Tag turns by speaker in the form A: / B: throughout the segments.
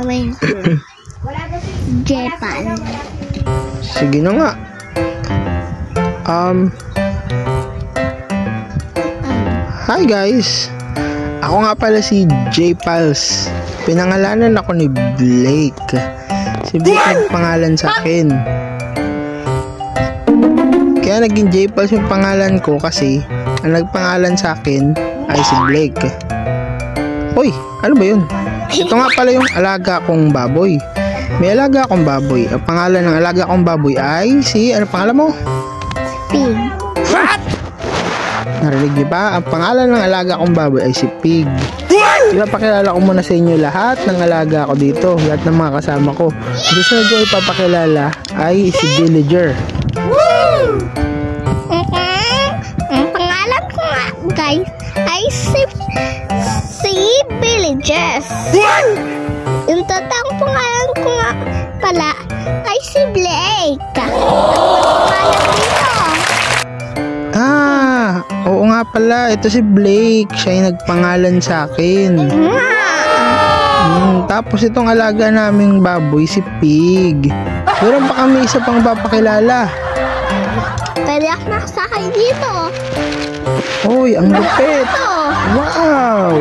A: Kamay ko. Japan.
B: Sige na nga. Hi guys. Ako nga pala si J-Pals. Pinangalanan ako ni Blake. Si Blake nagpangalan sa akin. Kaya naging J-Pals yung pangalan ko kasi ang nagpangalan sa akin ay si Blake. Uy, ano ba yun? Ito nga pala yung alaga kong baboy. May alaga akong baboy. Ang pangalan ng alaga kong baboy ay si... Ano pangalan mo?
A: Pig.
B: What? Narinig niyo ba? Ang pangalan ng alaga kong baboy ay si Pig. Ipapakilala ko muna sa inyo lahat ng alaga ko dito. Lahat ng mga kasama ko. Gusto ko ipapakilala ay si Villager.
A: Ang pangalan ko nga, guys, ay si Villager. Yung totoong pangalan ko nga pala ay si Blake.
B: Oo nga pala, ito si Blake. Siya yung nagpangalan sa akin. Tapos itong alaga naming baboy, si Pig. Meron pa kami isa pang papakilala.
A: Pwede ako nakasakay dito.
B: Uy, ang lupit. Wow!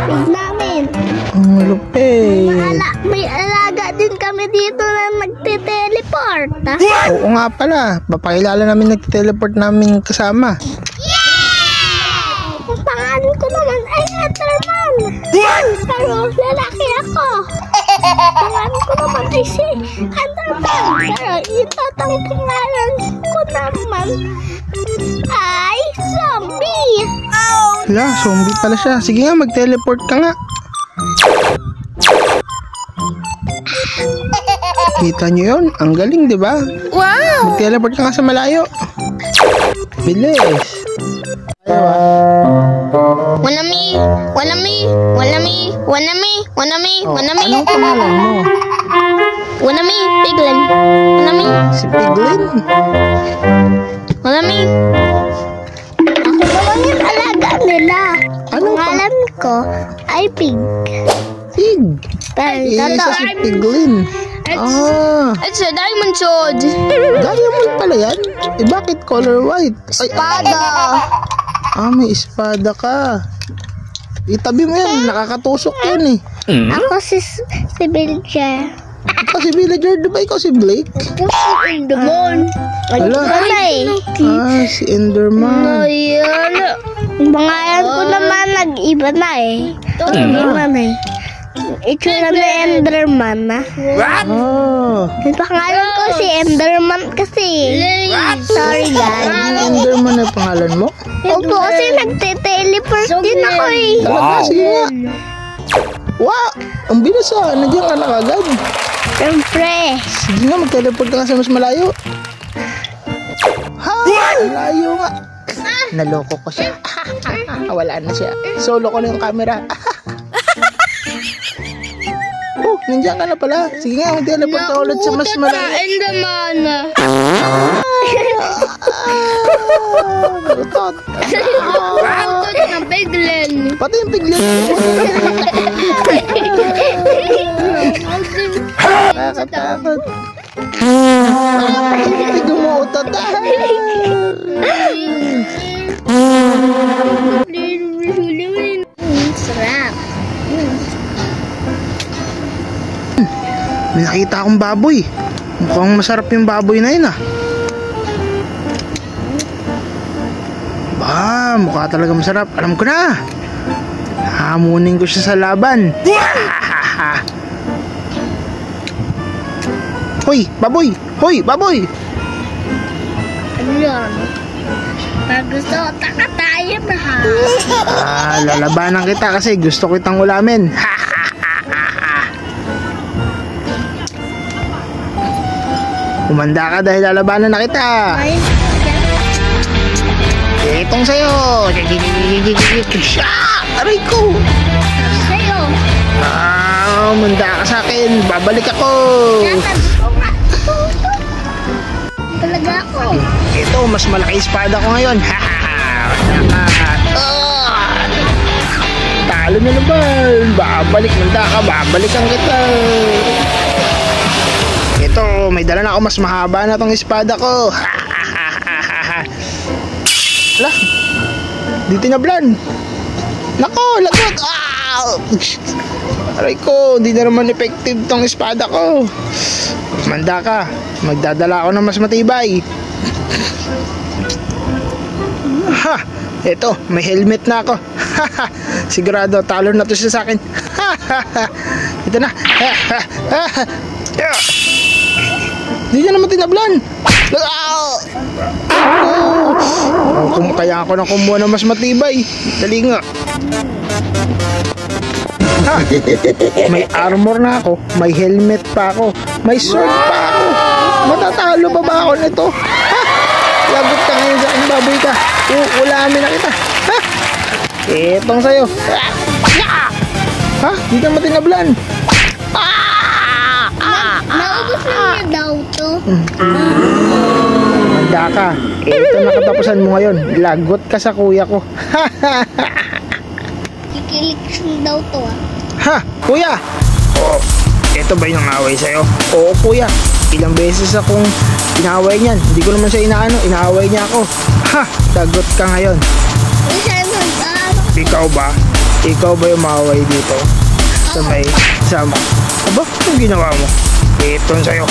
A: Pig namin.
B: Ang lupit.
A: May alaga din kami dito na nagte-teleport.
B: Oo nga pala, papakilala namin nagte-teleport namin kasama.
A: Ang pangalan ko naman ay Enderman. Pero lalaki ako. Pangalan ko naman ay si Enderman. Pero itotong pangalan ko naman ay Zombie.
B: Hala, zombie pala siya. Sige nga, mag-teleport ka nga. Kita nyo yun? Ang galing, di ba?
A: Wow!
B: Mag-teleport ka nga sa malayo. Bilis.
A: Wanami.
B: Anong pangalan mo?
A: Wanami, Piglin. Wanami.
B: Si Piglin?
A: Wanami. Ako naman yung alaga nila.
B: Anong
A: pangalan ko ay Pig.
B: Pig?
A: Pero
B: Isa si Piglin.
A: It's a diamond sword.
B: Diamond pala yan? Eh bakit color white?
A: Espada.
B: May espada ka. Itabi mo yan, nakakatusok yan eh.
A: Ako si Villager.
B: Ikaw si Villager, di ba ikaw si Blake?
A: Ako si Enderman.
B: Hala. Si Enderman.
A: Ayan. Ang pangalan ko naman nag-iba na eh. Enderman eh. Itsura na Enderman na. Ang pangalan ko si Enderman kasi. Sorry guys.
B: Enderman na pangalan mo?
A: Opo kasi nagte-teleport din ako eh.
B: Talaga, sige nga. Wow! Ang bilis nandiyan ka na kagad.
A: Siyempre.
B: Sige nga, mag-teleport ka nga sa mas malayo. Malayo nga. Naloko ko siya. Wala na siya. Solo ko na yung camera. Nandiyan ka na pala. Sige nga, mag-teleport ka ulit sa mas malayo.
A: Enderman.
B: Malutot.
A: Malutot ng Piglin.
B: Pati yung Piglin. Nakakatakot. Gumuutot.
A: Sarap.
B: May nakita akong baboy. Mukhang masarap yung baboy na yun mukha talaga masarap. Alam ko na. Hamunin ko siya sa laban. Hoy, baboy! Hoy, baboy!
A: Ano yan? Pag gusto, taka tayo na ha.
B: Lalabanan kita kasi gusto kitang ulamin. Kumanda ka dahil lalabanan na kita. Itong sa'yo. Aray ko.
A: Sa'yo.
B: Manda ka sa akin. Babalik ako.
A: Talaga ako.
B: Ito, mas malaki espada ko ngayon. talo na naman. Babalik, manda ka, babalikan kita. Ito, may dala na ako, mas mahaba na tong espada ko. Ala, di tinablan. Nako, lagot. Aray ko, di na naman effective tong espada ko. Manda ka, magdadala ako ng mas matibay. Ha, eto, may helmet na ako. Sigurado, talo na to siya sa akin. Ito na. Di niya naman tinablan. Kaya ako na kumuha ng mas matibay. Dali nga. Ha, may armor na ako, may helmet pa ako, may sword pa ako. Matatalo pa ba ako nito? Ha? Lagot ka ngayon sa akin, baboy ka. Ulamin na kita. Ha? Etong sayo. Ha? Di ka matinablan.
A: Naubos lang niya daw to.
B: Manda ka. Ito na katapusan mo ngayon. Lagot ka sa kuya ko.
A: Kikilik daw to ah.
B: Ha? Kuya! Oh, ito ba yung away sa'yo? Oo, kuya. Ilang beses akong inaway niyan. Hindi ko naman siya inaano. Inaaway niya ako. Ha! Lagot ka ngayon.
A: Uy, Simon,
B: Ikaw ba? Ikaw ba yung maaway dito? Sa may sama? Aba, anong ginawa mo? Ito sa'yo.